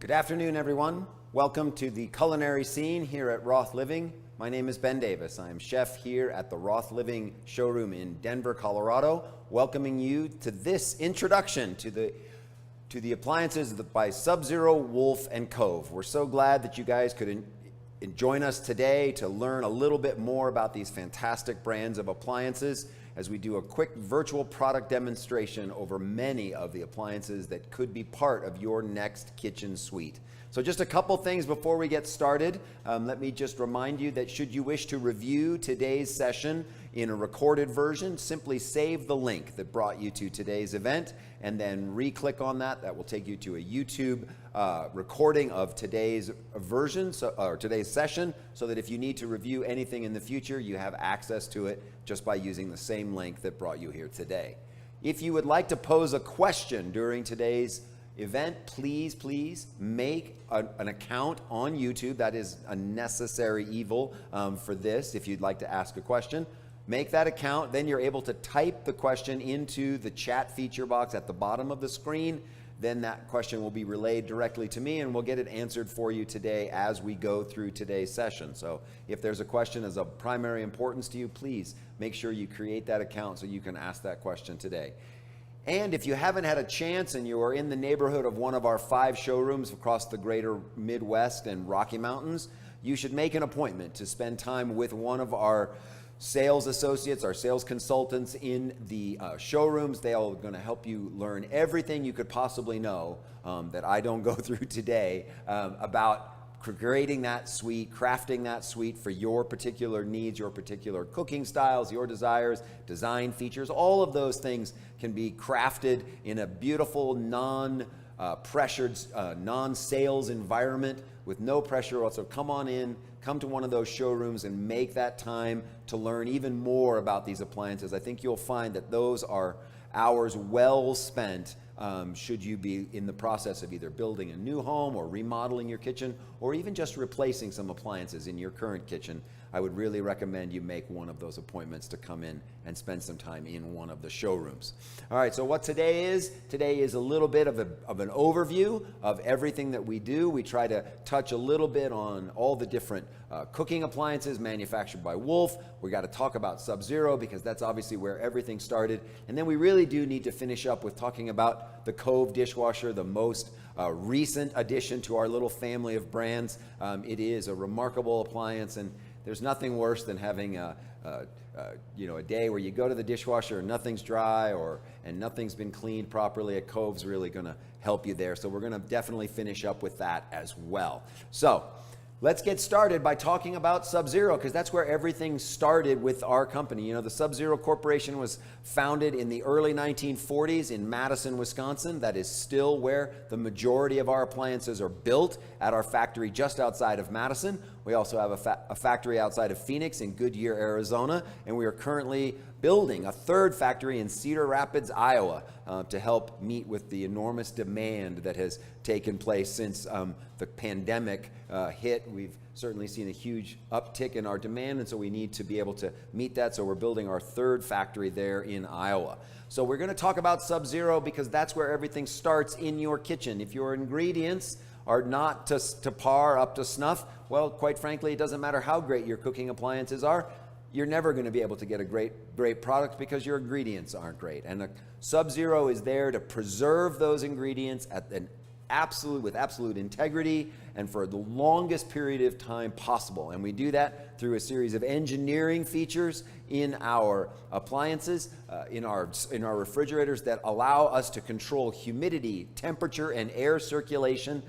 Good afternoon, everyone. Welcome to the culinary scene here at Roth Living. My name is Ben Davis. I am chef here at the Roth Living showroom in Denver, Colorado, welcoming you to this introduction to the appliances by Sub-Zero, Wolf, and Cove. We're so glad that you guys could join us today to learn a little bit more about these fantastic brands of appliances as we do a quick virtual product demonstration over many of the appliances that could be part of your next kitchen suite. So just a couple things before we get started. Let me just remind you that should you wish to review today's session in a recorded version, simply save the link that brought you to today's event and then re-click on that. That will take you to a YouTube recording of today's version, or today's session, so that if you need to review anything in the future, you have access to it just by using the same link that brought you here today. If you would like to pose a question during today's event, please make an account on YouTube. That is a necessary evil for this. If you'd like to ask a question, make that account. Then you're able to type the question into the chat feature box at the bottom of the screen. Then that question will be relayed directly to me and we'll get it answered for you today as we go through today's session. So if there's a question as of primary importance to you, please make sure you create that account so you can ask that question today. And if you haven't had a chance and you are in the neighborhood of one of our 5 showrooms across the greater Midwest and Rocky Mountains, you should make an appointment to spend time with one of our sales associates, our sales consultants in the showrooms. They are going to help you learn everything you could possibly know that I don't go through today about creating that suite, crafting that suite for your particular needs, your particular cooking styles, your desires, design features. All of those things can be crafted in a beautiful, non-pressured, non-sales environment with no pressure. Also, come on in, come to one of those showrooms and make that time to learn even more about these appliances. I think you'll find that those are hours well spent should you be in the process of either building a new home or remodeling your kitchen or even just replacing some appliances in your current kitchen. I would really recommend you make one of those appointments to come in and spend some time in one of the showrooms. All right, so what today is a little bit of an overview of everything that we do. We try to touch a little bit on all the different cooking appliances manufactured by Wolf. We got to talk about Sub-Zero because that's obviously where everything started. And then we really do need to finish up with talking about the Cove dishwasher, the most recent addition to our little family of brands. It is a remarkable appliance, and there's nothing worse than having a day where you go to the dishwasher and nothing's dry and nothing's been cleaned properly. A Cove's really going to help you there. So we're going to definitely finish up with that as well. So let's get started by talking about Sub-Zero because that's where everything started with our company. You know, the Sub-Zero Corporation was founded in the early 1940s in Madison, Wisconsin. That is still where the majority of our appliances are built, at our factory just outside of Madison. We also have a factory outside of Phoenix in Goodyear, Arizona, and we are currently building a 3rd factory in Cedar Rapids, Iowa, to help meet with the enormous demand that has taken place since the pandemic hit. We've certainly seen a huge uptick in our demand, and so we need to be able to meet that. So we're building our 3rd factory there in Iowa. So we're going to talk about Sub-Zero because that's where everything starts in your kitchen. If your ingredients are not to par, up to snuff, well, quite frankly, it doesn't matter how great your cooking appliances are. You're never going to be able to get a great product because your ingredients aren't great. And a Sub-Zero is there to preserve those ingredients with absolute integrity and for the longest period of time possible. And we do that through a series of engineering features in our appliances, in our refrigerators that allow us to control humidity, temperature, and air circulation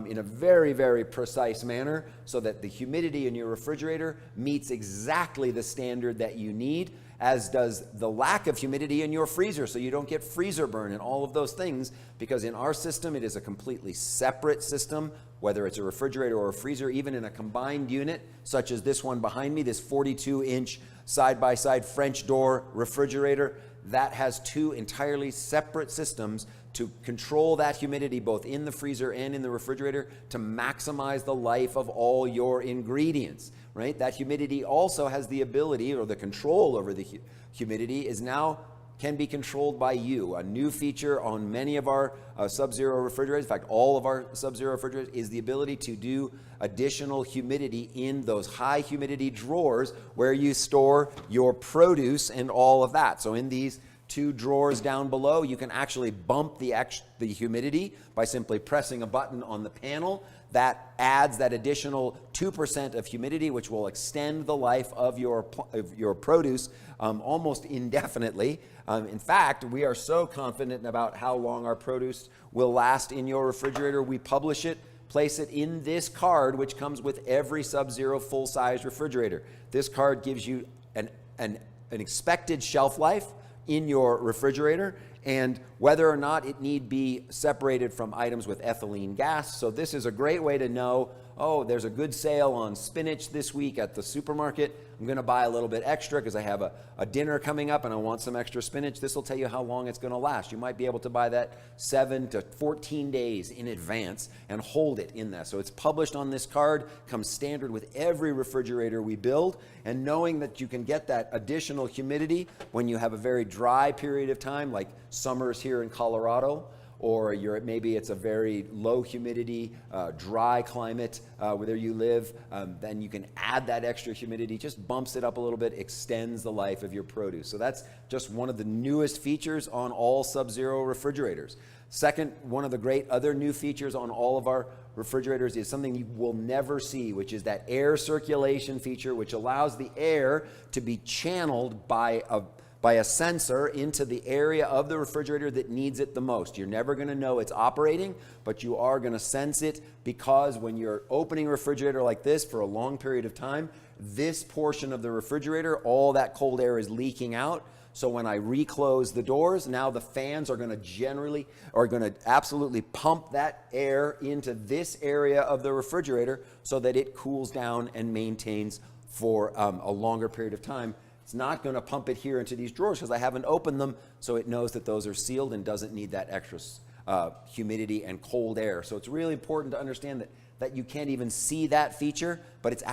in a very, very precise manner so that the humidity in your refrigerator meets exactly the standard that you need, as does the lack of humidity in your freezer so you don't get freezer burn and all of those things, because in our system it is a completely separate system, whether it's a refrigerator or a freezer, even in a combined unit such as this one behind me, this 42-inch side-by-side French door refrigerator. That has 2 entirely separate systems to control that humidity both in the freezer and in the refrigerator to maximize the life of all your ingredients, right? That humidity also has the ability, or the control over the humidity is now can be controlled by you. A new feature on many of our Sub-Zero refrigerators, in fact, all of our Sub-Zero refrigerators, is the ability to do additional humidity in those high humidity drawers where you store your produce and all of that. So in these 2 drawers down below, you can actually bump the humidity by simply pressing a button on the panel. That adds that additional 2% of humidity, which will extend the life of your produce almost indefinitely. In fact, we are so confident about how long our produce will last in your refrigerator. We publish it, place it in this card, which comes with every Sub-Zero full-size refrigerator. This card gives you an expected shelf life in your refrigerator, and whether or not it need be separated from items with ethylene gas. So this is a great way to know, oh, there's a good sale on spinach this week at the supermarket. I'm going to buy a little bit extra because I have a dinner coming up and I want some extra spinach. This will tell you how long it's going to last. You might be able to buy that 7 to 14 days in advance and hold it in that. So it's published on this card, comes standard with every refrigerator we build, and knowing that you can get that additional humidity when you have a very dry period of time, like summers here in Colorado, or maybe it's a very low humidity, dry climate where you live, then you can add that extra humidity, just bumps it up a little bit, extends the life of your produce. So that's just one of the newest features on all Sub-Zero refrigerators. Second, one of the great other new features on all of our refrigerators is something you will never see, which is that air circulation feature, which allows the air to be channeled by a sensor into the area of the refrigerator that needs it the most. You're never going to know it's operating, but you are going to sense it, because when you're opening a refrigerator like this for a long period of time, this portion of the refrigerator, all that cold air is leaking out. So when I reclose the doors, now the fans are going to absolutely pump that air into this area of the refrigerator so that it cools down and maintains for a longer period of time. It's not going to pump it here into these drawers because I haven't opened them, so it knows that those are sealed and doesn't need that extra humidity and cold air. So it's really important to understand that you can't even see that feature, but it's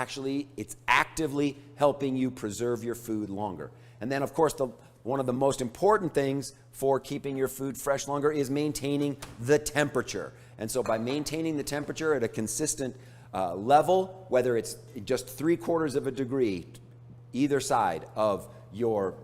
actively helping you preserve your food longer. And then, of course, one of the most important things for keeping your food fresh longer is maintaining the temperature. And so by maintaining the temperature at a consistent level, whether it's just 3/4 of a degree either side of your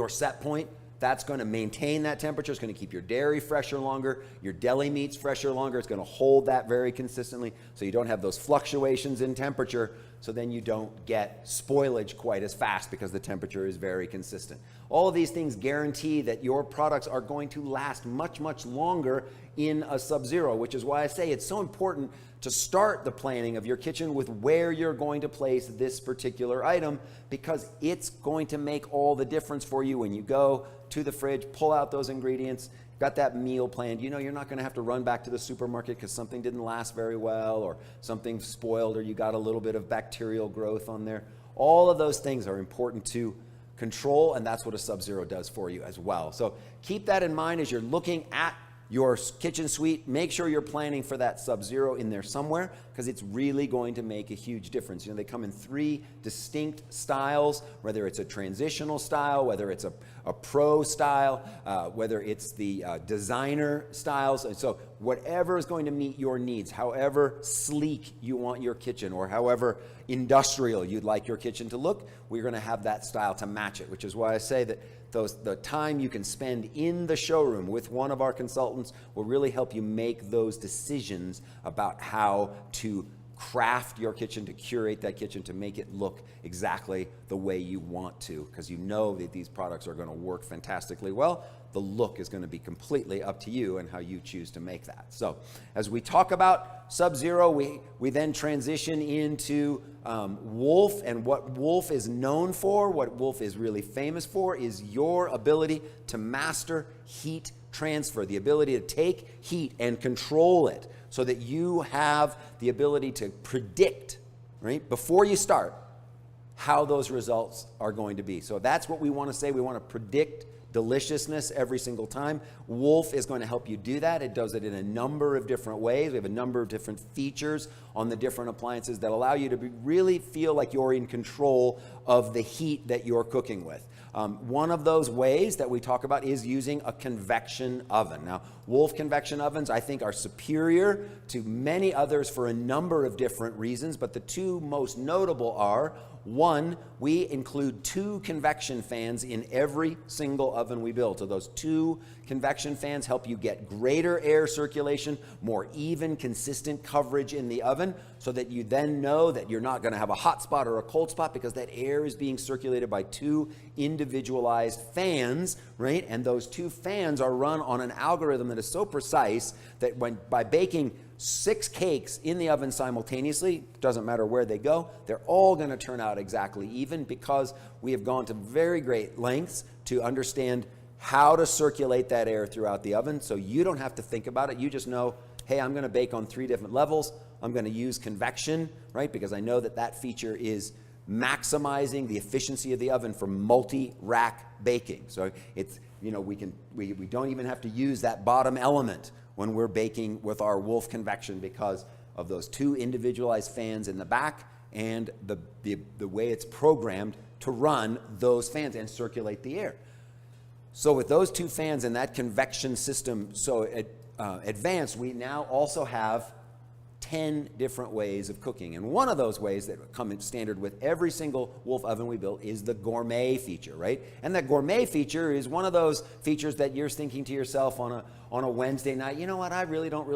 set point, that's going to maintain that temperature. It's going to keep your dairy fresher longer, your deli meats fresher longer. It's going to hold that very consistently so you don't have those fluctuations in temperature, so then you don't get spoilage quite as fast because the temperature is very consistent. All of these things guarantee that your products are going to last much, much longer in a Sub-Zero, which is why I say it's so important to start the planning of your kitchen with where you're going to place this particular item, because it's going to make all the difference for you when you go to the fridge, pull out those ingredients, got that meal planned. You know you're not going to have to run back to the supermarket because something didn't last very well, or something spoiled, or you got a little bit of bacterial growth on there. All of those things are important to control, and that's what a Sub-Zero does for you as well. So keep that in mind as you're looking at your kitchen suite. Make sure you're planning for that Sub-Zero in there somewhere, because it's really going to make a huge difference. You know, they come in 3 distinct styles, whether it's a transitional style, whether it's a pro style, whether it's the designer styles. And so whatever is going to meet your needs, however sleek you want your kitchen or however industrial you'd like your kitchen to look, we're going to have that style to match it, which is why I say that the time you can spend in the showroom with one of our consultants will really help you make those decisions about how to craft your kitchen, to curate that kitchen, to make it look exactly the way you want to, because you know that these products are going to work fantastically well. The look is going to be completely up to you and how you choose to make that. So as we talk about Sub-Zero, we then transition into Wolf, and what Wolf is known for, what Wolf is really famous for, is your ability to master heat transfer, the ability to take heat and control it so that you have the ability to predict, right, before you start, how those results are going to be. So that's what we want to say. We want to predict deliciousness every single time. Wolf is going to help you do that. It does it in a number of different ways. We have a number of different features on the different appliances that allow you to really feel like you're in control of the heat that you're cooking with. One of those ways that we talk about is using a convection oven. Now, Wolf convection ovens, I think, are superior to many others for a number of different reasons, but the two most notable are, one, we include 2 convection fans in every single oven we build. So those 2 convection fans help you get greater air circulation, more even, consistent coverage in the oven, so that you then know that you're not going to have a hot spot or a cold spot, because that air is being circulated by 2 individualized fans, right? And those 2 fans are run on an algorithm that is so precise that by baking 6 cakes in the oven simultaneously, doesn't matter where they go, they're all going to turn out exactly even, because we have gone to very great lengths to understand how to circulate that air throughout the oven, so you don't have to think about it. You just know, hey, I'm going to bake on 3 different levels. I'm going to use convection, right? Because I know that that feature is maximizing the efficiency of the oven for multi-rack baking. So it's, we don't even have to use that bottom element when we're baking with our Wolf convection, because of those 2 individualized fans in the back and the way it's programmed to run those fans and circulate the air. So with those 2 fans and that convection system so advanced, we now also have 10 different ways of cooking. And one of those ways that come in standard with every single Wolf oven we built is the gourmet feature, right? And that gourmet feature is one of those features that you're thinking to yourself on a Wednesday night, you know what, I really don't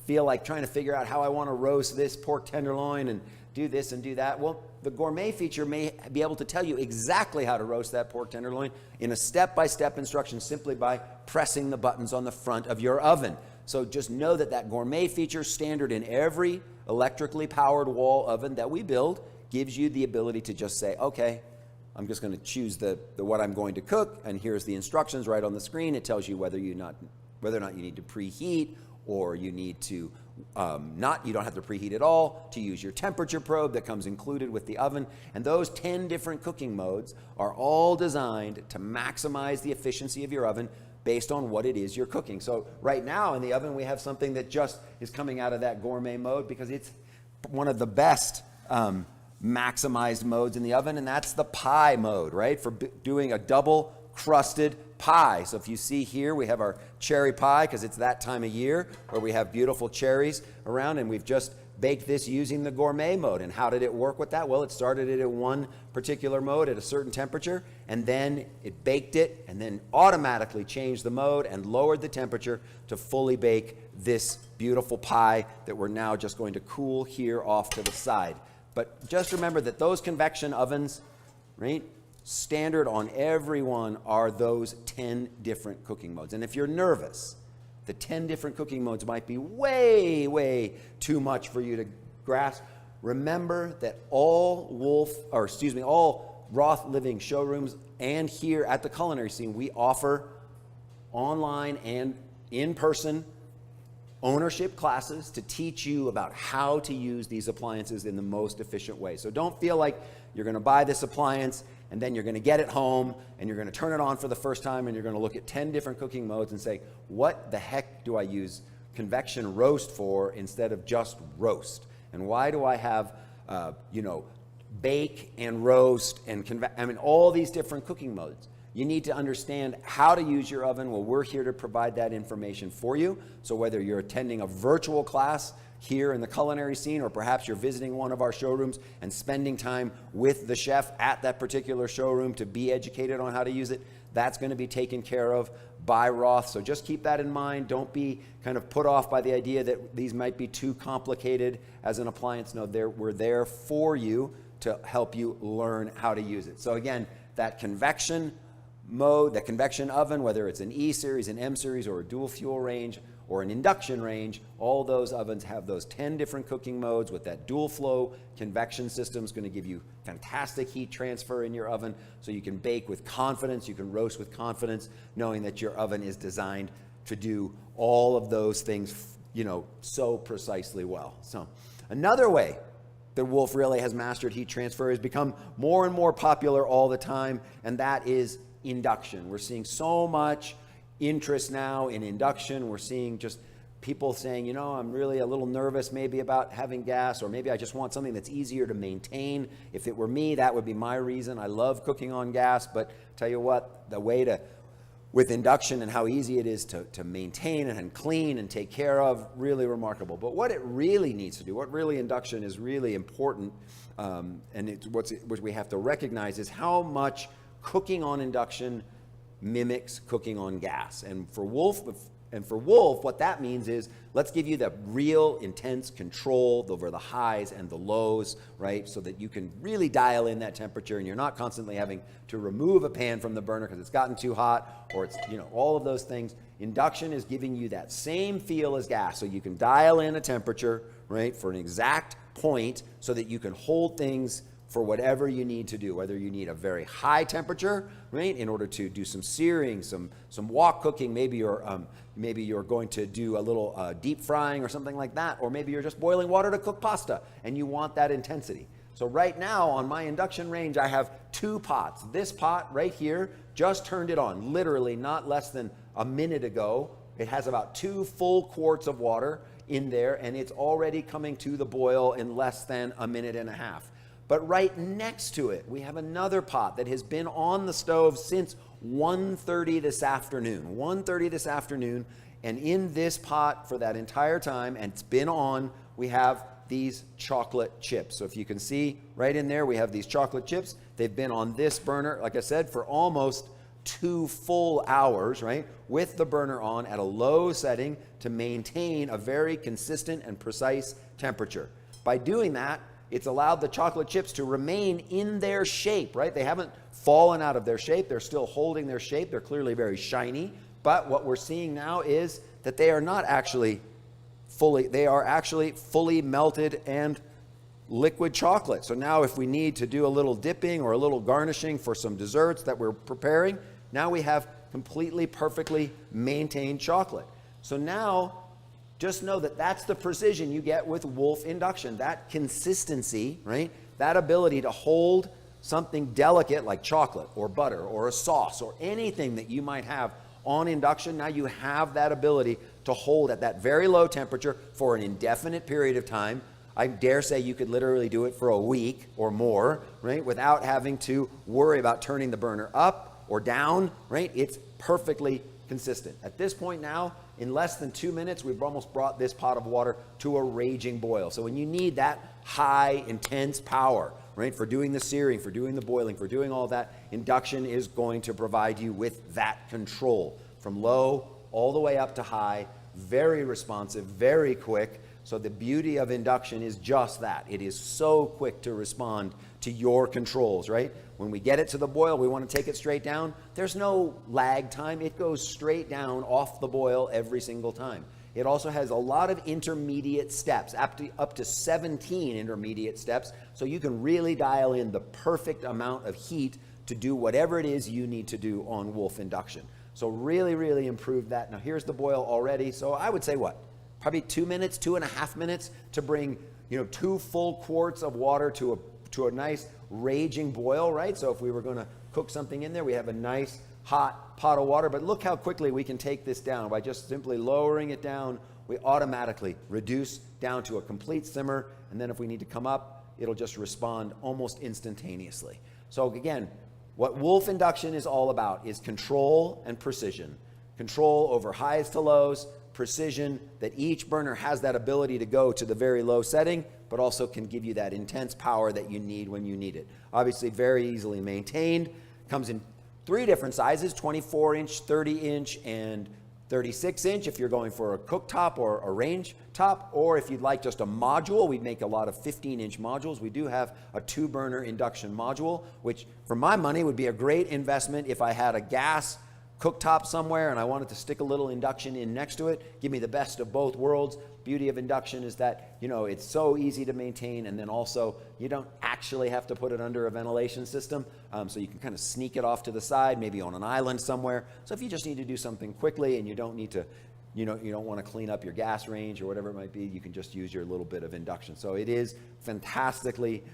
feel like trying to figure out how I want to roast this pork tenderloin and do this and do that. Well, the gourmet feature may be able to tell you exactly how to roast that pork tenderloin in a step-by-step instruction, simply by pressing the buttons on the front of your oven. So just know that gourmet feature, standard in every electrically powered wall oven that we build, gives you the ability to just say, okay, I'm just going to choose the what I'm going to cook, and here's the instructions right on the screen. It tells you whether or not you need to preheat, or you need to you don't have to preheat at all, to use your temperature probe that comes included with the oven. And those 10 different cooking modes are all designed to maximize the efficiency of your oven based on what it is you're cooking. So right now in the oven, we have something that just is coming out of that gourmet mode, because it's one of the best maximized modes in the oven, and that's the pie mode, right? For doing a double crusted pie. So if you see here, we have our cherry pie, because it's that time of year where we have beautiful cherries around, and we've just baked this using the gourmet mode. And how did it work with that? Well, it started it in one particular mode at a certain temperature, and then it baked it, and then automatically changed the mode and lowered the temperature to fully bake this beautiful pie that we're now just going to cool here off to the side. But just remember that those convection ovens, right, standard on every one are those 10 different cooking modes. And if you're nervous, the 10 different cooking modes might be way, way too much for you to grasp. Remember that all Roth Living showrooms and here at the Culinary Scene, we offer online and in-person ownership classes to teach you about how to use these appliances in the most efficient way. So don't feel like you're going to buy this appliance and then you're going to get it home and you're going to turn it on for the first time and you're going to look at 10 different cooking modes and say, what the heck do I use convection roast for instead of just roast? And why do I have, bake and roast and all these different cooking modes? You need to understand how to use your oven. Well, we're here to provide that information for you. So whether you're attending a virtual class here in the Culinary Scene, or perhaps you're visiting one of our showrooms and spending time with the chef at that particular showroom to be educated on how to use it, that's going to be taken care of by Roth. So just keep that in mind. Don't be kind of put off by the idea that these might be too complicated as an appliance. No, we're there for you to help you learn how to use it. So again, that convection mode, that convection oven, whether it's an E-series, an M-series, or a dual fuel range, or an induction range, all those ovens have those 10 different cooking modes with that dual flow convection system. Is going to give you fantastic heat transfer in your oven, so you can bake with confidence, you can roast with confidence, knowing that your oven is designed to do all of those things, so precisely well. So another way that Wolf really has mastered heat transfer has become more and more popular all the time, and that is induction. We're seeing so much interest now in induction. We're seeing just people saying, I'm really a little nervous maybe about having gas, or maybe I just want something that's easier to maintain. If it were me, that would be my reason. I love cooking on gas, but tell you what, the way to, with induction and how easy it is to maintain and clean and take care of, really remarkable. But what it really needs to do, what really induction is really important, and it's what we have to recognize, is how much cooking on induction mimics cooking on gas. And for Wolf, what that means is, let's give you the real intense control over the highs and the lows, right? So that you can really dial in that temperature, and you're not constantly having to remove a pan from the burner because it's gotten too hot, or it's, all of those things. Induction is giving you that same feel as gas. So you can dial in a temperature, right, for an exact point, so that you can hold things for whatever you need to do, whether you need a very high temperature, right, in order to do some searing, some wok cooking. Maybe you're going to do a little deep frying or something like that, or maybe you're just boiling water to cook pasta and you want that intensity. So right now on my induction range, I have 2 pots. This pot right here, just turned it on, literally not less than a minute ago. It has about 2 full quarts of water in there, and it's already coming to the boil in less than a minute and a half. But right next to it, we have another pot that has been on the stove since 1:30 this afternoon. 1:30 this afternoon, and in this pot for that entire time, and it's been on, we have these chocolate chips. So if you can see right in there, we have these chocolate chips. They've been on this burner, like I said, for almost 2 full hours, right? With the burner on at a low setting to maintain a very consistent and precise temperature. By doing that, it's allowed the chocolate chips to remain in their shape, right? They haven't fallen out of their shape. They're still holding their shape. They're clearly very shiny. But what we're seeing now is that they are not actually they are actually fully melted and liquid chocolate. So now if we need to do a little dipping or a little garnishing for some desserts that we're preparing, now we have completely, perfectly maintained chocolate. So now, just know that that's the precision you get with Wolf induction. That consistency, right? That ability to hold something delicate like chocolate or butter or a sauce or anything that you might have on induction. Now you have that ability to hold at that very low temperature for an indefinite period of time. I dare say you could literally do it for a week or more, right? Without having to worry about turning the burner up or down, right? It's perfectly consistent. At this point now, in less than 2 minutes, we've almost brought this pot of water to a raging boil. So when you need that high, intense power, right, for doing the searing, for doing the boiling, for doing all that, induction is going to provide you with that control from low all the way up to high, very responsive, very quick. So the beauty of induction is just that. It is so quick to respond to your controls, right? When we get it to the boil, we want to take it straight down. There's no lag time. It goes straight down off the boil every single time. It also has a lot of intermediate steps, up to 17 intermediate steps, so you can really dial in the perfect amount of heat to do whatever it is you need to do on Wolf induction. So really, really improve that. Now here's the boil already. So I would say what? Probably 2 minutes, 2.5 minutes to bring 2 full quarts of water to a nice raging boil, right? So if we were going to cook something in there, we have a nice hot pot of water. But look how quickly we can take this down. By just simply lowering it down, we automatically reduce down to a complete simmer. And then if we need to come up, it'll just respond almost instantaneously. So again, what Wolf induction is all about is control and precision. Control over highs to lows, precision that each burner has that ability to go to the very low setting, but also can give you that intense power that you need when you need it. Obviously very easily maintained. Comes in 3 different sizes, 24-inch, 30-inch, and 36-inch if you're going for a cooktop or a range top, or if you'd like just a module, we make a lot of 15-inch modules. We do have a 2-burner induction module, which for my money would be a great investment if I had a gas cooktop somewhere and I wanted to stick a little induction in next to it, give me the best of both worlds. Beauty of induction is that, it's so easy to maintain, and then also you don't actually have to put it under a ventilation system, so you can kind of sneak it off to the side, maybe on an island somewhere. So if you just need to do something quickly and you don't need to, you don't want to clean up your gas range or whatever it might be, you can just use your little bit of induction. So it is fantastically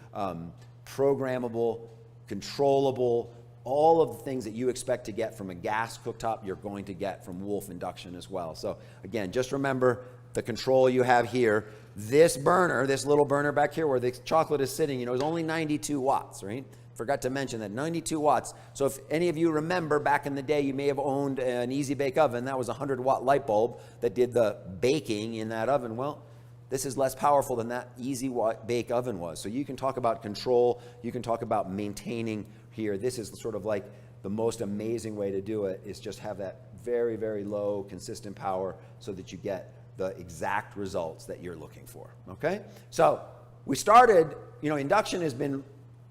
programmable, controllable. All of the things that you expect to get from a gas cooktop, you're going to get from Wolf induction as well. So again, just remember, the control you have here. This burner, this little burner back here where the chocolate is sitting, is only 92 watts, right? Forgot to mention that, 92 watts. So if any of you remember back in the day, you may have owned an Easy Bake Oven. That was a 100-watt light bulb that did the baking in that oven. Well, this is less powerful than that Easy Bake Oven was. So you can talk about control. You can talk about maintaining here. This is sort of like the most amazing way to do it, is just have that very, very low, consistent power so that you get the exact results that you're looking for, okay? So we started, induction has been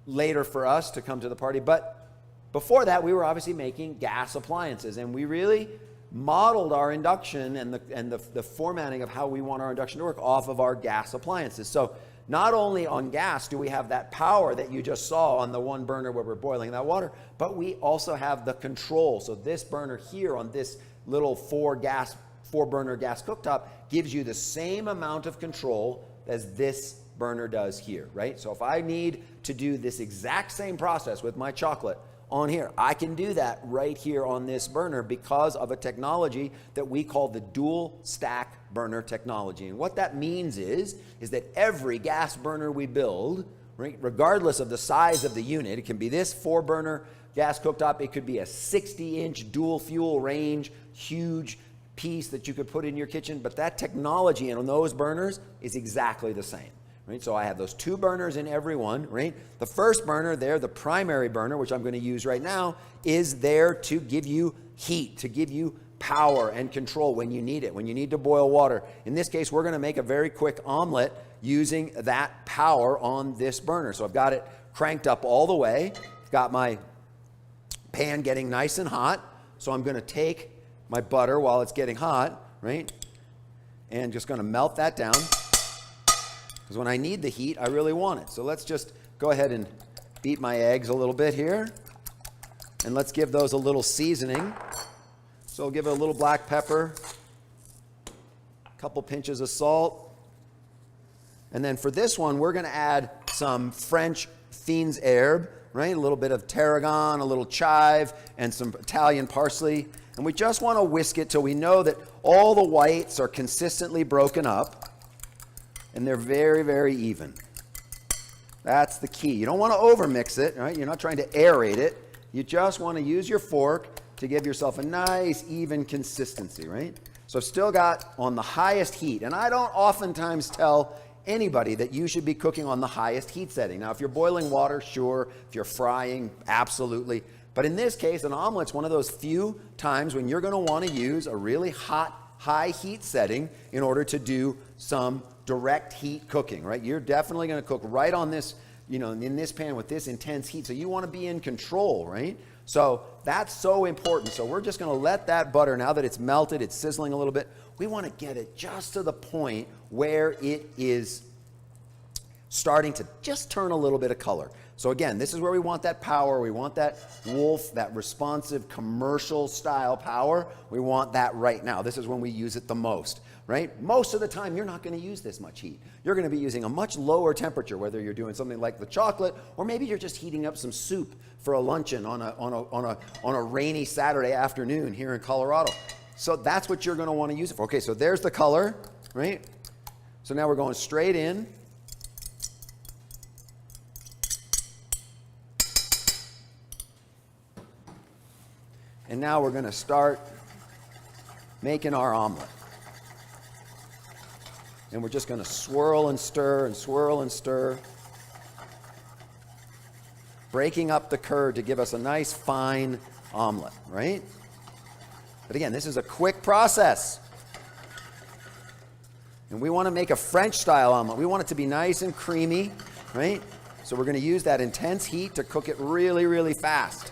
later for us to come to the party, but before that we were obviously making gas appliances, and we really modeled our induction and the formatting of how we want our induction to work off of our gas appliances. So not only on gas do we have that power that you just saw on the one burner where we're boiling that water, but we also have the control. So this burner here on this little four burner gas cooktop gives you the same amount of control as this burner does here, right? So if I need to do this exact same process with my chocolate on here, I can do that right here on this burner because of a technology that we call the dual stack burner technology. And what that means is that every gas burner we build, right, regardless of the size of the unit, it can be this 4-burner gas cooktop, it could be a 60-inch dual fuel range, huge piece that you could put in your kitchen, but that technology on those burners is exactly the same. Right? So I have those 2 burners in every one, right? The first burner there, the primary burner, which I'm going to use right now, is there to give you heat, to give you power and control when you need it, when you need to boil water. In this case, we're going to make a very quick omelet using that power on this burner. So I've got it cranked up all the way. I've got my pan getting nice and hot. So I'm going to take my butter while it's getting hot, right? And just going to melt that down. Because when I need the heat, I really want it. So let's just go ahead and beat my eggs a little bit here. And let's give those a little seasoning. So I'll give it a little black pepper, a couple pinches of salt. And then for this one, we're going to add some French Fiends herb, right? A little bit of tarragon, a little chive, and some Italian parsley. And we just want to whisk it till we know that all the whites are consistently broken up. And they're very, very even. That's the key. You don't want to overmix it, right? You're not trying to aerate it. You just want to use your fork to give yourself a nice, even consistency, right? So I've still got on the highest heat. And I don't oftentimes tell anybody that you should be cooking on the highest heat setting. Now, if you're boiling water, sure. If you're frying, absolutely. But in this case, an omelet's one of those few times when you're going to want to use a really hot, high heat setting in order to do some direct heat cooking, right? You're definitely going to cook right on this, in this pan with this intense heat. So you want to be in control, right? So that's so important. So we're just going to let that butter, now that it's melted, it's sizzling a little bit, we want to get it just to the point where it is starting to just turn a little bit of color. So again, this is where we want that power. We want that Wolf, that responsive commercial style power. We want that right now. This is when we use it the most, right? Most of the time, you're not going to use this much heat. You're going to be using a much lower temperature, whether you're doing something like the chocolate, or maybe you're just heating up some soup for a luncheon on a rainy Saturday afternoon here in Colorado. So that's what you're going to want to use it for. Okay, so there's the color, right? So now we're going straight in. And now we're going to start making our omelet. And we're just going to swirl and stir and swirl and stir, breaking up the curd to give us a nice fine omelet, right? But again, this is a quick process. And we want to make a French style omelet. We want it to be nice and creamy, right? So we're going to use that intense heat to cook it really, really fast.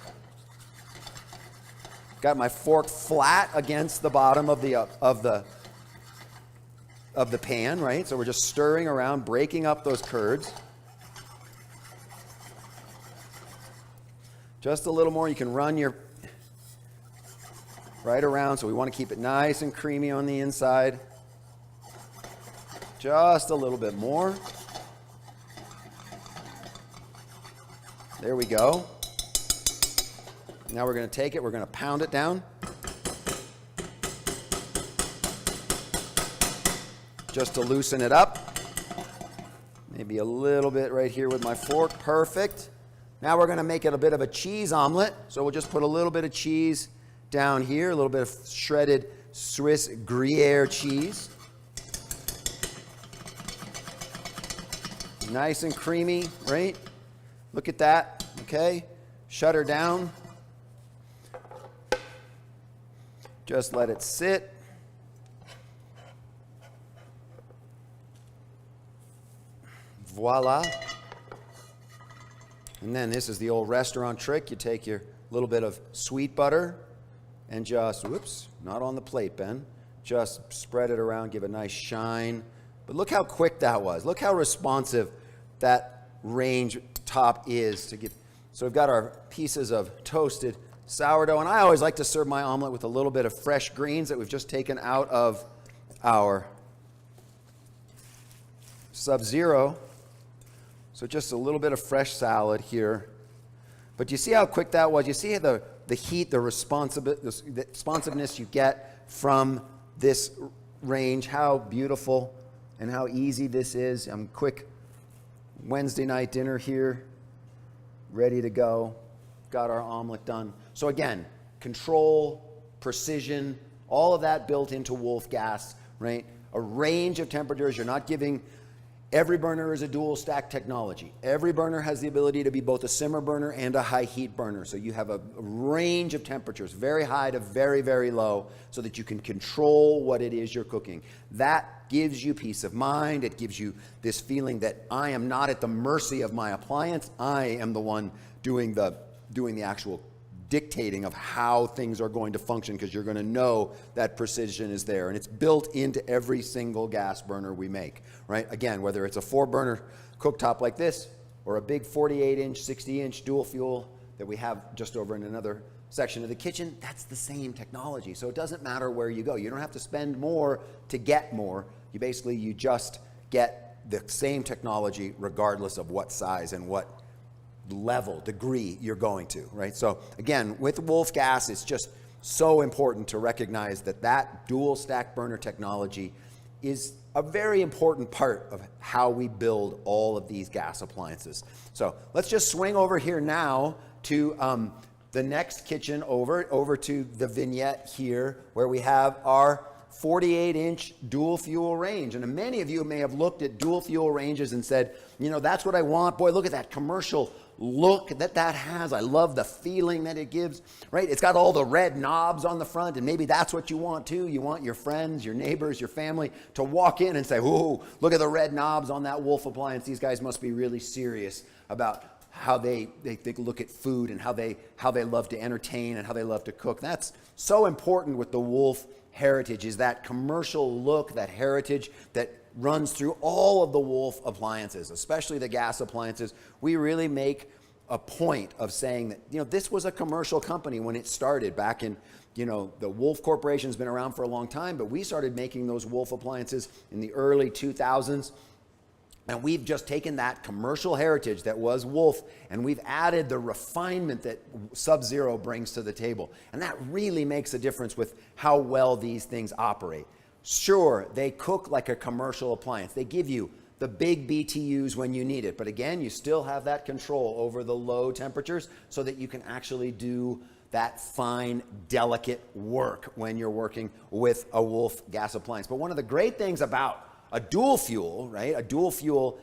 Got my fork flat against the bottom of the pan, right? So we're just stirring around, breaking up those curds. Just a little more. You can run your right around. So we want to keep it nice and creamy on the inside. Just a little bit more. There we go. Now we're going to take it, we're going to pound it down. just to loosen it up. Maybe a little bit right here with my fork. Perfect. Now we're going to make it a bit of a cheese omelet. So we'll just put a little bit of cheese down here, a little bit of shredded Swiss Gruyere cheese. Nice and creamy, right? Look at that, okay? Shut her down. Just let it sit. Voila. And then this is the old restaurant trick. You take your little bit of sweet butter and just, whoops, not on the plate, Ben. Just spread it around, give a nice shine. But look how quick that was. Look how responsive that range top is to give. So we've got our pieces of toasted sourdough. And I always like to serve my omelet with a little bit of fresh greens that we've just taken out of our Sub-Zero. So just a little bit of fresh salad here. But you see how quick that was? You see the heat, the responsiveness you get from this range, how beautiful and how easy this is. Quick Wednesday night dinner here, ready to go. Got our omelet done. So again, control, precision, all of that built into Wolf gas, right? A range of temperatures. You're not giving. Every burner is a dual stack technology. Every burner has the ability to be both a simmer burner and a high heat burner. So you have a range of temperatures, very high to very, very low, so that you can control what it is you're cooking. That gives you peace of mind. It gives you this feeling that I am not at the mercy of my appliance. I am the one doing the actual dictating of how things are going to function, because you're going to know that precision is there. And it's built into every single gas burner we make, right? Again, whether it's a 4-burner cooktop like this or a big 48-inch, 60-inch dual fuel that we have just over in another section of the kitchen, that's the same technology. So it doesn't matter where you go. You don't have to spend more to get more. You just get the same technology regardless of what size and what level, degree you're going to, right? So again, with Wolf gas, it's just so important to recognize that dual stack burner technology is a very important part of how we build all of these gas appliances. So let's just swing over here now to the next kitchen over to the vignette here, where we have our 48-inch dual fuel range. And many of you may have looked at dual fuel ranges and said, that's what I want. Boy, look at that commercial look that has. I love the feeling that it gives, right? It's got all the red knobs on the front, and maybe that's what you want too. You want your friends, your neighbors, your family to walk in and say, "Ooh, look at the red knobs on that Wolf appliance. These guys must be really serious about how they look at food and how they love to entertain and how they love to cook." That's so important with the Wolf heritage, is that commercial look, that heritage that runs through all of the Wolf appliances, especially the gas appliances. We really make a point of saying that, this was a commercial company when it started back in, the Wolf Corporation's been around for a long time, but we started making those Wolf appliances in the early 2000s. And we've just taken that commercial heritage that was Wolf, and we've added the refinement that Sub-Zero brings to the table. And that really makes a difference with how well these things operate. Sure, they cook like a commercial appliance. They give you the big BTUs when you need it. But again, you still have that control over the low temperatures so that you can actually do that fine, delicate work when you're working with a Wolf gas appliance. But one of the great things about a dual fuel, right? A dual fuel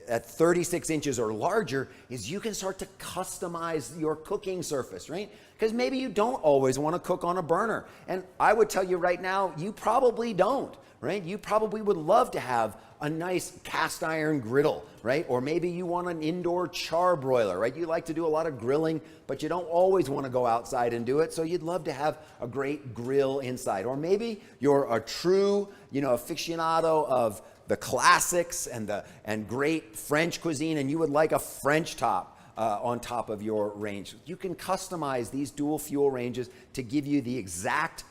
at 36 inches or larger is you can start to customize your cooking surface, right? Because maybe you don't always want to cook on a burner. And I would tell you right now, you probably don't, right? You probably would love to have a nice cast iron griddle, right? Or maybe you want an indoor char broiler, right? You like to do a lot of grilling, but you don't always want to go outside and do it. So you'd love to have a great grill inside. Or maybe you're a true, aficionado of the classics and great French cuisine, and you would like a French top on top of your range. You can customize these dual fuel ranges to give you the exact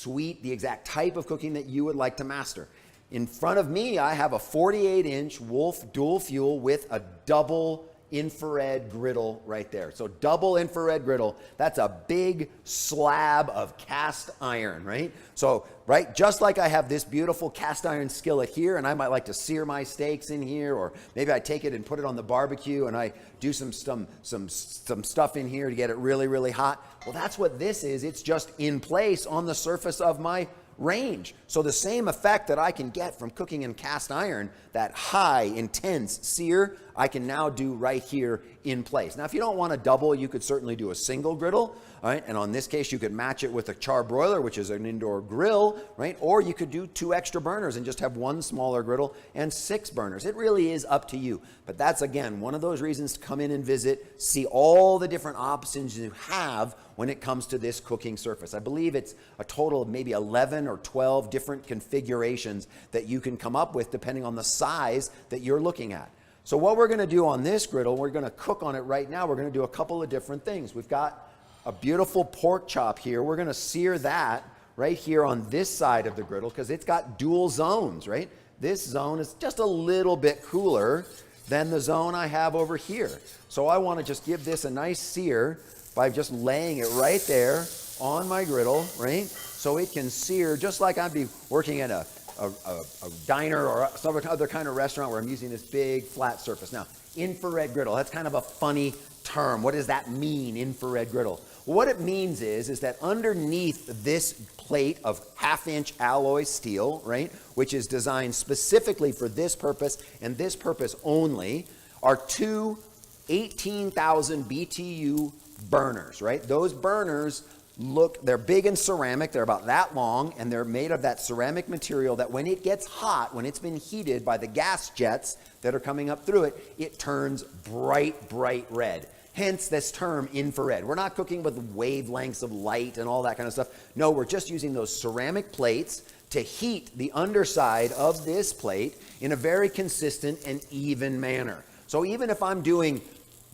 the exact type of cooking that you would like to master. In front of me, I have a 48-inch Wolf dual fuel with a double infrared griddle right there. So double infrared griddle, that's a big slab of cast iron, right? So, right, just like I have this beautiful cast iron skillet here, and I might like to sear my steaks in here, or maybe I take it and put it on the barbecue and I do some stuff in here to get it really, really hot. Well, that's what this is. It's just in place on the surface of my range. So the same effect that I can get from cooking in cast iron, that high, intense sear, I can now do right here in place. Now, if you don't want a double, you could certainly do a single griddle, all right? And on this case, you could match it with a char broiler, which is an indoor grill, right? Or you could do 2 extra burners and just have 1 smaller griddle and 6 burners. It really is up to you. But that's, again, one of those reasons to come in and visit, see all the different options you have when it comes to this cooking surface. I believe it's a total of maybe 11 or 12 different configurations that you can come up with depending on the size that you're looking at. So what we're going to do on this griddle, we're going to cook on it right now. We're going to do a couple of different things. We've got a beautiful pork chop here. We're going to sear that right here on this side of the griddle because it's got dual zones, right? This zone is just a little bit cooler than the zone I have over here. So I want to just give this a nice sear by just laying it right there on my griddle, right? So it can sear just like I'd be working at a diner or some other kind of restaurant where I'm using this big flat surface. Now, infrared griddle, that's kind of a funny term. What does that mean, infrared griddle? Well, what it means is that underneath this plate of 1/2-inch alloy steel, right, which is designed specifically for this purpose and this purpose only, are 2 18,000 BTU burners, right? Those burners they're big and ceramic, they're about that long, and they're made of that ceramic material that when it gets hot, when it's been heated by the gas jets that are coming up through it, it turns bright, bright red. Hence this term infrared. We're not cooking with wavelengths of light and all that kind of stuff. No, we're just using those ceramic plates to heat the underside of this plate in a very consistent and even manner. So even if I'm doing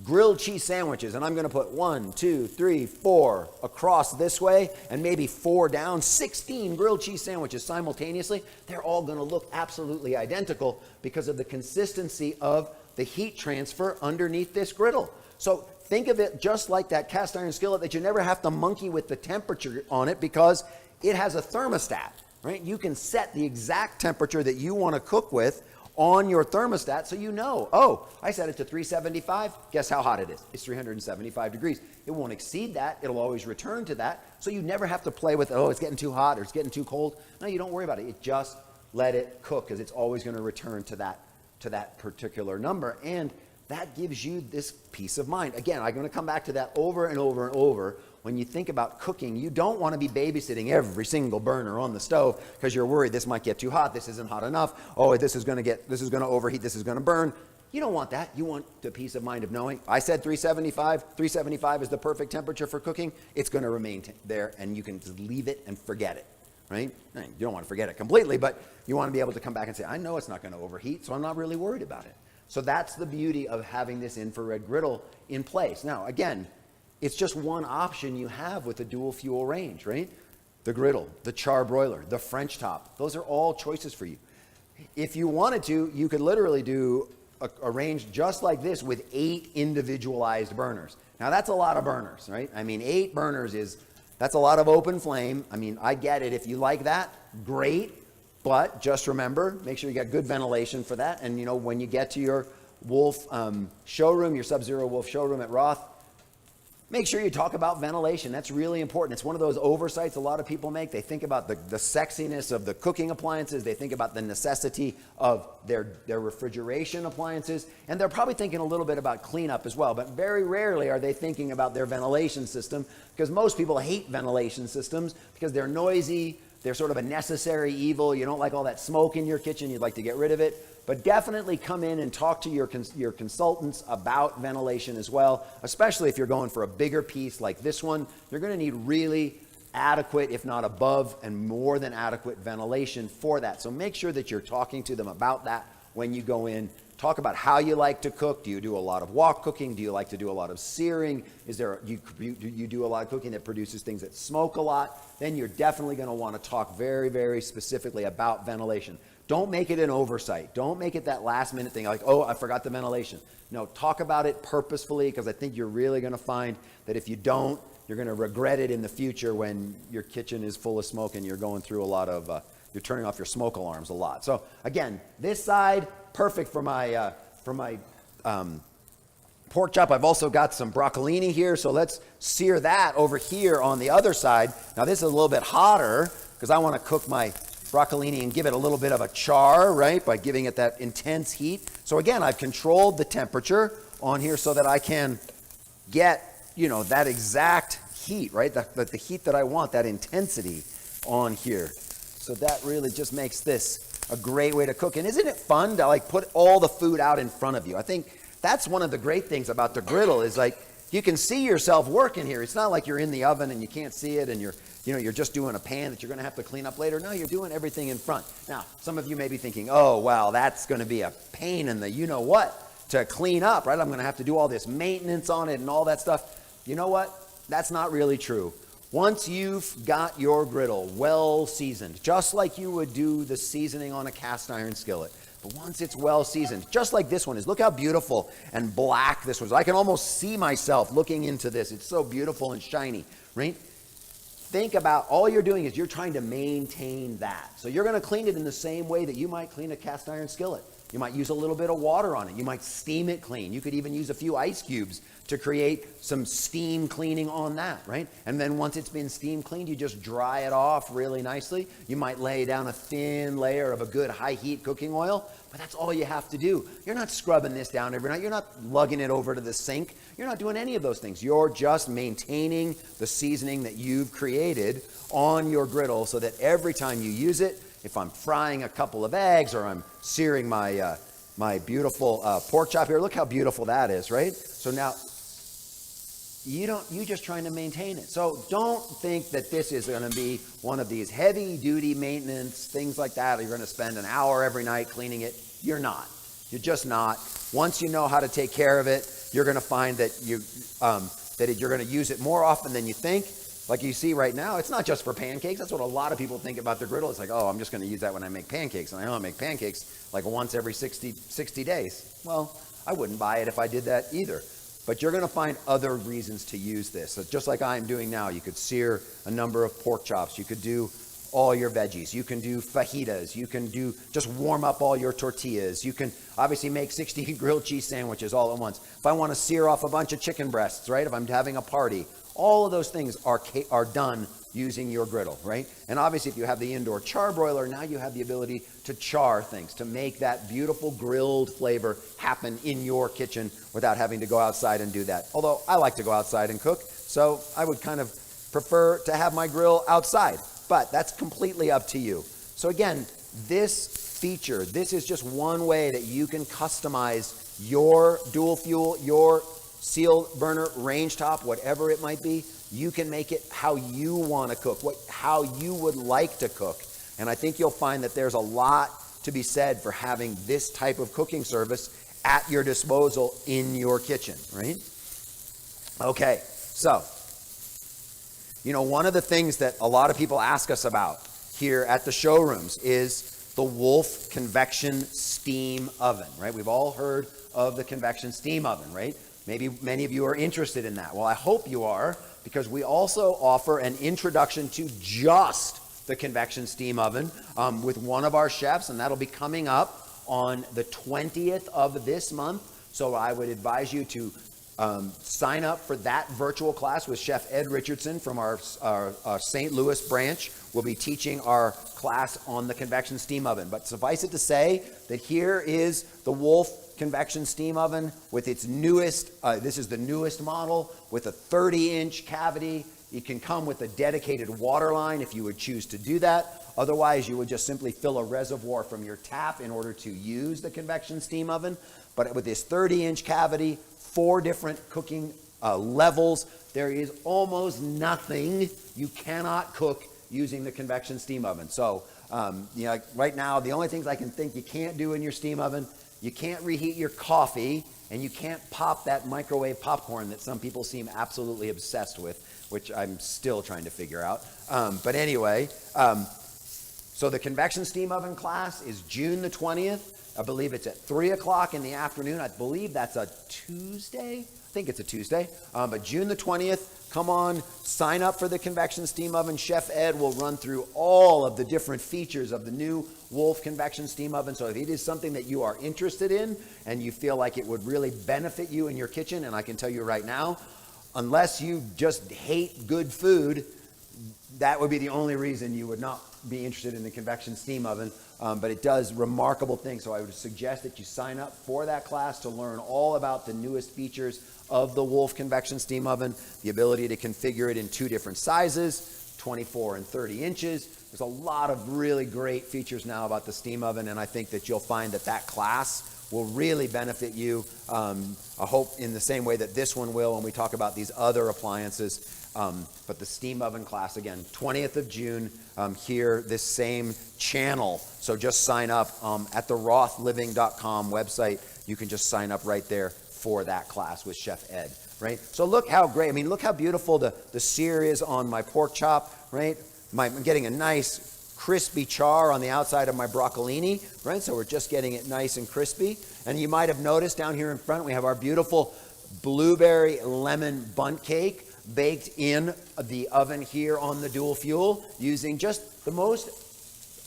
grilled cheese sandwiches, and I'm going to put 1, 2, 3, 4 across this way, and maybe 4 down, 16 grilled cheese sandwiches simultaneously, they're all going to look absolutely identical because of the consistency of the heat transfer underneath this griddle. So think of it just like that cast iron skillet that you never have to monkey with the temperature on it because it has a thermostat, right? You can set the exact temperature that you want to cook with on your thermostat so you know, oh, I set it to 375. Guess how hot it is? It's 375 degrees. It won't exceed that. It'll always return to that. So you never have to play with, oh, it's getting too hot or it's getting too cold. No, you don't worry about it. You just let it cook because it's always going to return to that particular number. And that gives you this peace of mind. Again, I'm going to come back to that over and over and over. When you think about cooking, you don't want to be babysitting every single burner on the stove because you're worried this might get too hot, this isn't hot enough, oh, this is going to overheat, this is going to burn. You don't want that. You want the peace of mind of knowing, I said 375. 375 is the perfect temperature for cooking. It's going to remain there, and you can just leave it and forget it, right? You don't want to forget it completely, but you want to be able to come back and say, I know it's not going to overheat, so I'm not really worried about it. So that's the beauty of having this infrared griddle in place. Now, again, it's just one option you have with the dual fuel range, right? The griddle, the char broiler, the French top. Those are all choices for you. If you wanted to, you could literally do a range just like this with 8 individualized burners. Now, that's a lot of burners, right? I mean, 8 burners that's a lot of open flame. I mean, I get it. If you like that, great. But just remember, make sure you got good ventilation for that. And, you know, when you get to your Wolf showroom, your Sub-Zero Wolf showroom at Roth, make sure you talk about ventilation. That's really important. It's one of those oversights a lot of people make. They think about the sexiness of the cooking appliances. They think about the necessity of their refrigeration appliances. And they're probably thinking a little bit about cleanup as well. But very rarely are they thinking about their ventilation system because most people hate ventilation systems because they're noisy. They're sort of a necessary evil. You don't like all that smoke in your kitchen. You'd like to get rid of it. But definitely come in and talk to your consultants about ventilation as well, especially if you're going for a bigger piece like this one. You're going to need really adequate, if not above and more than adequate ventilation for that. So make sure that you're talking to them about that when you go in. Talk about how you like to cook. Do you do a lot of wok cooking? Do you like to do a lot of searing? Do you do a lot of cooking that produces things that smoke a lot? Then you're definitely going to want to talk very, very specifically about ventilation. Don't make it an oversight. Don't make it that last minute thing like, oh, I forgot the ventilation. No, talk about it purposefully, because I think you're really going to find that if you don't, you're going to regret it in the future when your kitchen is full of smoke and you're going through a lot of, you're turning off your smoke alarms a lot. So again, this side, perfect for my pork chop. I've also got some broccolini here, so let's sear that over here on the other side. Now this is a little bit hotter because I want to cook my broccolini and give it a little bit of a char, right, by giving it that intense heat. So again, I've controlled the temperature on here so that I can get, you know, that exact heat, right, the heat that I want, that intensity on here. So that really just makes this a great way to cook. And isn't it fun to like put all the food out in front of you? I think that's one of the great things about the griddle is like you can see yourself working here. It's not like you're in the oven and you can't see it and you're just doing a pan that you're going to have to clean up later. No, you're doing everything in front. Now, some of you may be thinking, oh, wow, that's going to be a pain in the you-know-what to clean up, right? I'm going to have to do all this maintenance on it and all that stuff. You know what? That's not really true. Once you've got your griddle well seasoned, just like you would do the seasoning on a cast iron skillet, but once it's well seasoned, just like this one is, look how beautiful and black this was. I can almost see myself looking into this. It's so beautiful and shiny, right? Think about all you're doing is you're trying to maintain that. So you're going to clean it in the same way that you might clean a cast iron skillet. You might use a little bit of water on it. You might steam it clean. You could even use a few ice cubes to create some steam cleaning on that, right? And then once it's been steam cleaned, you just dry it off really nicely. You might lay down a thin layer of a good high heat cooking oil, but that's all you have to do. You're not scrubbing this down every night. You're not lugging it over to the sink. You're not doing any of those things. You're just maintaining the seasoning that you've created on your griddle so that every time you use it, if I'm frying a couple of eggs or I'm searing my my beautiful pork chop here, look how beautiful that is, right? So now you're just trying to maintain it. So don't think that this is going to be one of these heavy duty maintenance things like that. You're going to spend an hour every night cleaning it. You're not. You're just not. Once you know how to take care of it, you're going to find that you're going to use it more often than you think. Like you see right now, it's not just for pancakes. That's what a lot of people think about their griddle. It's like, oh, I'm just going to use that when I make pancakes. And I only make pancakes like once every 60 days. Well, I wouldn't buy it if I did that either. But you're going to find other reasons to use this. So just like I'm doing now, you could sear a number of pork chops. You could do all your veggies. You can do fajitas. You can do just warm up all your tortillas. You can obviously make 60 grilled cheese sandwiches all at once. If I want to sear off a bunch of chicken breasts, right? If I'm having a party, all of those things are done using your griddle, right? And obviously if you have the indoor char broiler, now you have the ability to char things, to make that beautiful grilled flavor happen in your kitchen without having to go outside and do that. Although I like to go outside and cook, so I would kind of prefer to have my grill outside, but that's completely up to you. So again, this feature, this is just one way that you can customize your dual fuel, your seal burner, range top, whatever it might be. You can make it how you want to cook, how you would like to cook. And I think you'll find that there's a lot to be said for having this type of cooking service at your disposal in your kitchen, right? Okay, so, you know, one of the things that a lot of people ask us about here at the showrooms is the Wolf convection steam oven, right? We've all heard of the convection steam oven, right? Maybe many of you are interested in that. Well, I hope you are, because we also offer an introduction to just the convection steam oven with one of our chefs, and that'll be coming up on the 20th of this month. So I would advise you to sign up for that virtual class with Chef Ed Richardson from our St. Louis branch. We'll be teaching our class on the convection steam oven. But suffice it to say that here is the Wolf convection steam oven with its newest, this is the newest model with a 30-inch cavity. It can come with a dedicated water line if you would choose to do that. Otherwise, you would just simply fill a reservoir from your tap in order to use the convection steam oven. But with this 30-inch cavity, 4 different cooking levels, there is almost nothing you cannot cook using the convection steam oven. So, you know, right now, the only things I can think you can't do in your steam oven, you can't reheat your coffee, and you can't pop that microwave popcorn that some people seem absolutely obsessed with, which I'm still trying to figure out. But anyway, So the convection steam oven class is June the 20th. I believe it's at 3 o'clock in the afternoon. I believe that's a Tuesday. I think it's a Tuesday. But June the 20th, come on, sign up for the convection steam oven. Chef Ed will run through all of the different features of the new Wolf convection steam oven. So if it is something that you are interested in and you feel like it would really benefit you in your kitchen, and I can tell you right now, unless you just hate good food, that would be the only reason you would not be interested in the convection steam oven. But it does remarkable things. So I would suggest that you sign up for that class to learn all about the newest features of the Wolf convection steam oven, the ability to configure it in 2 different sizes, 24 and 30 inches. There's a lot of really great features now about the steam oven, and I think that you'll find that that class will really benefit you. I hope in the same way that this one will when we talk about these other appliances. But the steam oven class, again, 20th of June, here, this same channel. So just sign up at the rothliving.com website. You can just sign up right there for that class with Chef Ed, right? So look how great, I mean, look how beautiful the sear is on my pork chop, right? I'm getting a nice crispy char on the outside of my broccolini, right? So we're just getting it nice and crispy. And you might have noticed down here in front, we have our beautiful blueberry lemon bundt cake baked in the oven here on the dual fuel using just the most,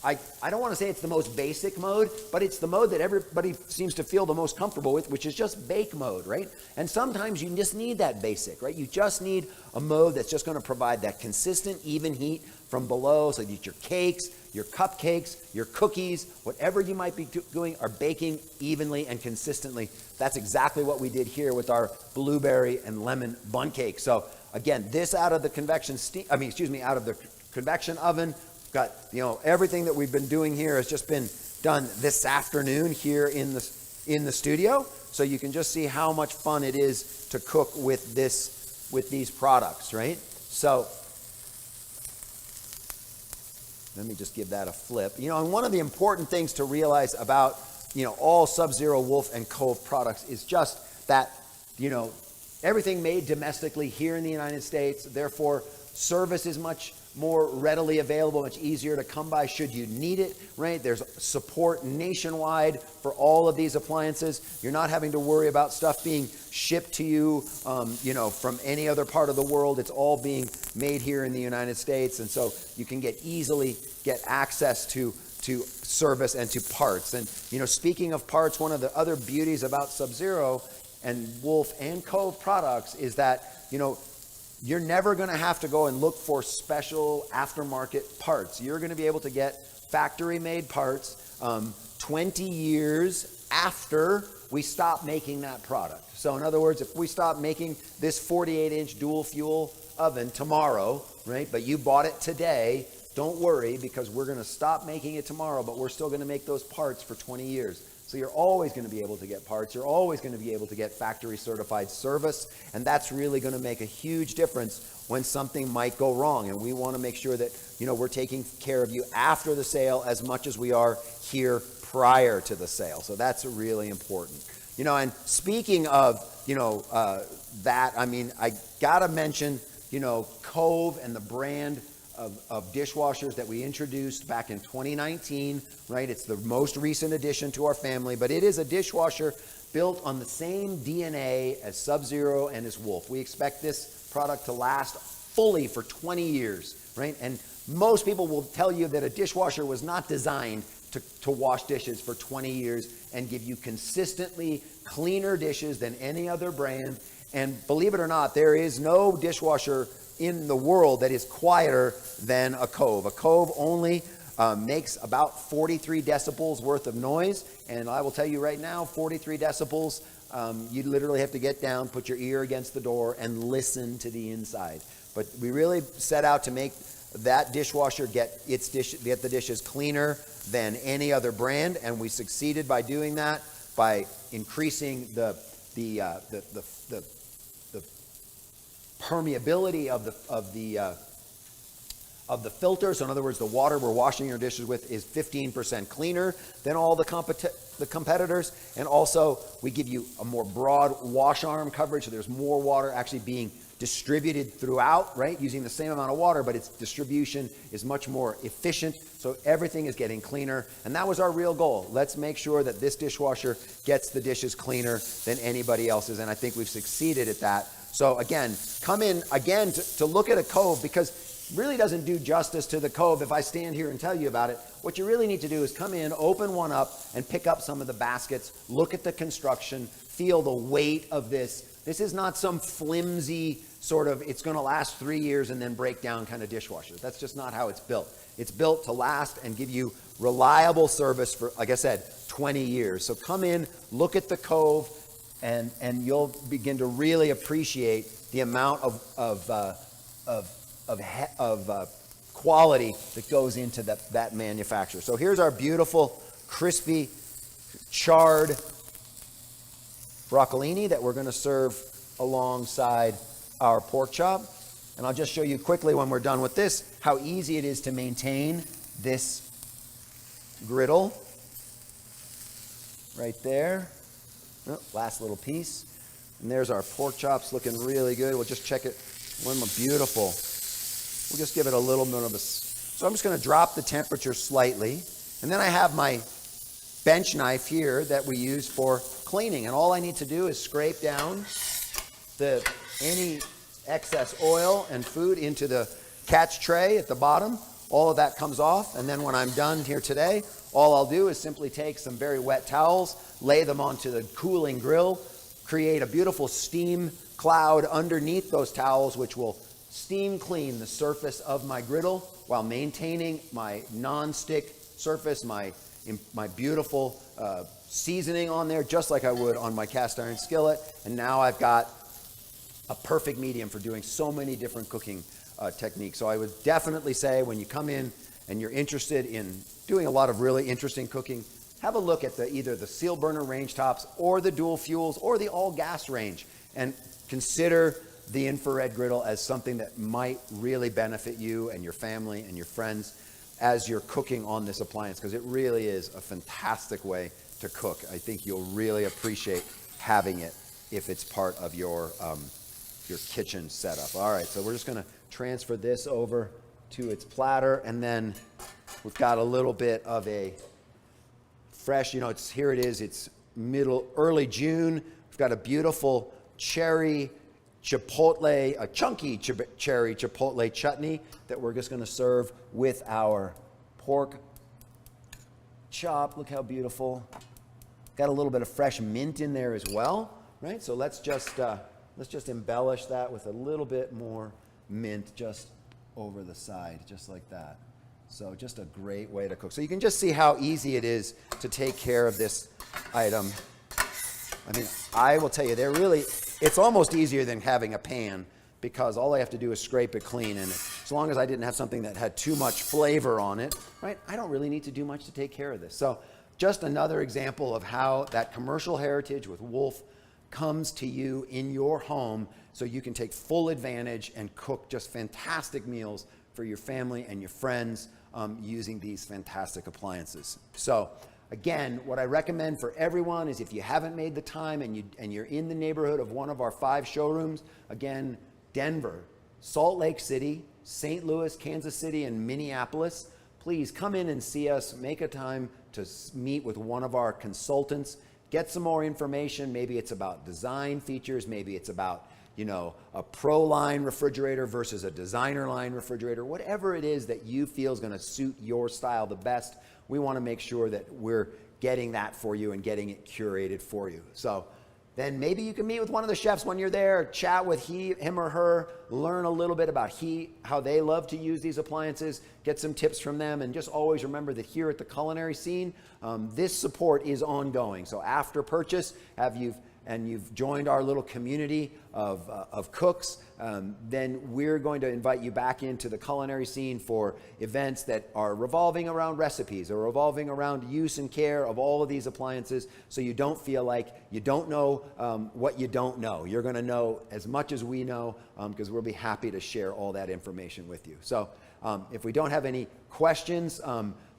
I don't want to say it's the most basic mode, but it's the mode that everybody seems to feel the most comfortable with, which is just bake mode, right? And sometimes you just need that basic, right? You just need a mode that's just going to provide that consistent, even heat from below so that your cakes, your cupcakes, your cookies, whatever you might be doing are baking evenly and consistently. That's exactly what we did here with our blueberry and lemon bundt cake. So again, this out of the convection out of the convection oven. Got, everything that we've been doing here has just been done this afternoon here in the studio. So you can just see how much fun it is to cook with these products, right? So let me just give that a flip. And one of the important things to realize about, all Sub-Zero, Wolf, and Cove products is just that, everything made domestically here in the United States. Therefore, service is much more readily available, much easier to come by should you need it, right? There's support nationwide for all of these appliances. You're not having to worry about stuff being shipped to you, from any other part of the world. It's all being made here in the United States, and so you can easily get access to service and to parts. And speaking of parts, one of the other beauties about Sub-Zero and Wolf and Cove products is that you're never going to have to go and look for special aftermarket parts. You're going to be able to get factory-made parts 20 years after we stop making that product. So in other words, if we stop making this 48-inch dual fuel oven tomorrow, right, but you bought it today, don't worry, because we're going to stop making it tomorrow, but we're still going to make those parts for 20 years. So you're always going to be able to get parts. You're always going to be able to get factory certified service. And that's really going to make a huge difference when something might go wrong. And we want to make sure that, we're taking care of you after the sale as much as we are here prior to the sale. So that's really important. And speaking of, that, I got to mention, Cove and the brand of dishwashers that we introduced back in 2019, right? It's the most recent addition to our family, but it is a dishwasher built on the same DNA as Sub-Zero and as Wolf. We expect this product to last fully for 20 years, right? And most people will tell you that a dishwasher was not designed to wash dishes for 20 years and give you consistently cleaner dishes than any other brand. And believe it or not, there is no dishwasher in the world that is quieter than a Cove. A Cove only makes about 43 decibels worth of noise, and I will tell you right now, 43 decibels, you literally have to get down, put your ear against the door, and listen to the inside. But we really set out to make that dishwasher get the dishes cleaner than any other brand, and we succeeded by doing that by increasing the permeability of the filter. So in other words, the water we're washing your dishes with is 15% cleaner than all the competitors. And also we give you a more broad wash arm coverage. So there's more water actually being distributed throughout, right? Using the same amount of water, but its distribution is much more efficient. So everything is getting cleaner. And that was our real goal. Let's make sure that this dishwasher gets the dishes cleaner than anybody else's. And I think we've succeeded at that. So again, come in again to look at a Cove, because it really doesn't do justice to the Cove if I stand here and tell you about it. What you really need to do is come in, open one up, and pick up some of the baskets, look at the construction, feel the weight of this. This is not some flimsy sort of, it's going to last 3 years and then break down kind of dishwasher. That's just not how it's built. It's built to last and give you reliable service for, like I said, 20 years. So come in, look at the Cove, and you'll begin to really appreciate the amount of quality that goes into that manufacture. So here's our beautiful, crispy, charred broccolini that we're going to serve alongside our pork chop. And I'll just show you quickly when we're done with this how easy it is to maintain this griddle right there. Oh, last little piece. And there's our pork chops looking really good. We'll just check it. One more beautiful. We'll just give it a little bit of a... So I'm just going to drop the temperature slightly. And then I have my bench knife here that we use for cleaning. And all I need to do is scrape down any excess oil and food into the catch tray at the bottom. All of that comes off. And then when I'm done here today, all I'll do is simply take some very wet towels, lay them onto the cooling grill, create a beautiful steam cloud underneath those towels, which will steam clean the surface of my griddle while maintaining my non-stick surface, my beautiful seasoning on there, just like I would on my cast iron skillet. And now I've got a perfect medium for doing so many different cooking techniques. So I would definitely say when you come in and you're interested in doing a lot of really interesting cooking, have a look at either the seal burner range tops or the dual fuels or the all gas range, and consider the infrared griddle as something that might really benefit you and your family and your friends as you're cooking on this appliance, because it really is a fantastic way to cook. I think you'll really appreciate having it if it's part of your kitchen setup. All right, so we're just going to transfer this over to its platter, and then we've got a little bit of a fresh, here it is, it's early June. We've got a beautiful cherry chipotle, a chunky cherry chipotle chutney that we're just going to serve with our pork chop. Look how beautiful. Got a little bit of fresh mint in there as well, right? So let's just embellish that with a little bit more mint just over the side, just like that. So just a great way to cook. So you can just see how easy it is to take care of this item. I mean, I will tell you, it's almost easier than having a pan, because all I have to do is scrape it clean. And as long as I didn't have something that had too much flavor on it, right, I don't really need to do much to take care of this. So just another example of how that commercial heritage with Wolf comes to you in your home, so you can take full advantage and cook just fantastic meals for your family and your friends using these fantastic appliances. So again, what I recommend for everyone is, if you haven't made the time and you're in the neighborhood of one of our 5 showrooms, again, Denver, Salt Lake City, St. Louis, Kansas City, and Minneapolis, please come in and see us. Make a time to meet with one of our consultants. Get some more information. Maybe it's about design features. Maybe it's about, a pro line refrigerator versus a designer line refrigerator. Whatever it is that you feel is going to suit your style the best, we want to make sure that we're getting that for you and getting it curated for you. So then maybe you can meet with one of the chefs when you're there, chat with him or her, learn a little bit about how they love to use these appliances, get some tips from them, and just always remember that here at the Culinary Scene, this support is ongoing. So after purchase, you've joined our little community of cooks, then we're going to invite you back into the Culinary Scene for events that are revolving around recipes or revolving around use and care of all of these appliances, so you don't feel like you don't know what you don't know. You're going to know as much as we know, because we'll be happy to share all that information with you. So if we don't have any questions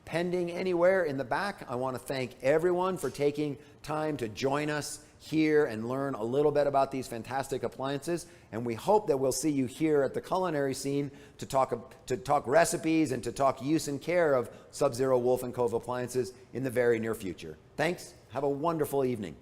pending anywhere in the back, I want to thank everyone for taking time to join us hear and learn a little bit about these fantastic appliances. And we hope that we'll see you here at the Culinary Scene to talk recipes and to talk use and care of Sub-Zero Wolf & Cove appliances in the very near future. Thanks. Have a wonderful evening.